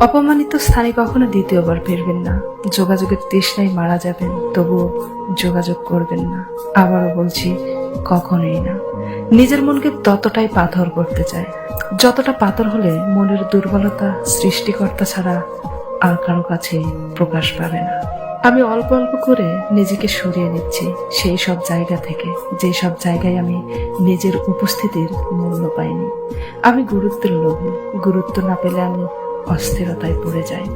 অপমানিত স্থানে কখনো দ্বিতীয়বার ফিরবেন না। যোগাযোগের তৃষ্ণায় মারা যাবেন, তবুও যোগাযোগ করবেন না। আবারও বলছি, কখনোই না। নিজের মনকে ততটাই পাথর করতে চায়, যতটা পাথর হলে মনের দুর্বলতা সৃষ্টিকর্তা ছাড়া আর কারো কাছে প্রকাশ পাবে না। আমি অল্প অল্প করে নিজেকে সরিয়ে নিচ্ছি সেই সব জায়গা থেকে, যে সব জায়গায় আমি নিজের উপস্থিতির মূল্য পাইনি। আমি গুরুত্বের লোভী, গুরুত্ব না পেলে আমি অস্থিরতায় পড়ে যাই,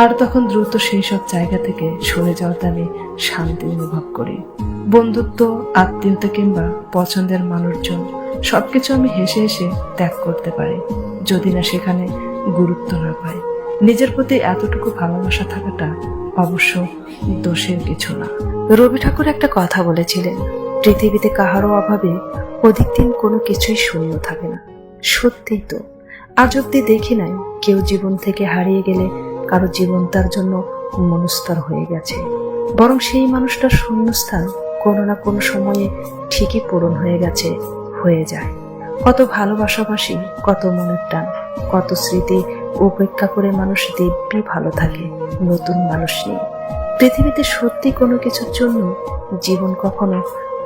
আর তখন দ্রুত সেই সব জায়গা থেকে সরে যাওয়াতে আমি শান্তি অনুভব করি। বন্ধুত্ব, আত্মীয়তা কিংবা পছন্দের মানুষজন সবকিছু আমি হেসে হেসে ত্যাগ করতে পারি, যদি না সেখানে গুরুত্ব না পাই। নিজের প্রতি এতটুকু ভালোবাসা থাকাটা অবশ্য দোষের কিছু না। রবি ঠাকুর একটা কথা বলেছিলেন, পৃথিবীতে কাহারও অভাবে অধিক দিন কোনো কিছুই শূন্য থাকে না। সত্যিই তো, আজ অব্দি দেখি নাই কেউ জীবন থেকে হারিয়ে গেলে কারো জীবন তার জন্য মনস্তর হয়ে গেছে, বরং সেই মানুষটার শূন্যস্থান কোনো না কোনো সময়ে ঠিকই পূরণ হয়ে গেছে, হয়ে যায়। কত ভালোবাসাবাসি, কত মনের টান, কত স্মৃতি উপেক্ষা করে মানুষ দিব্যি ভালো থাকে নতুন মানুষ নিয়ে। পৃথিবীতে সত্যি কোনো কিছুর জন্য জীবন কখনো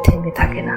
থেমে থাকে না।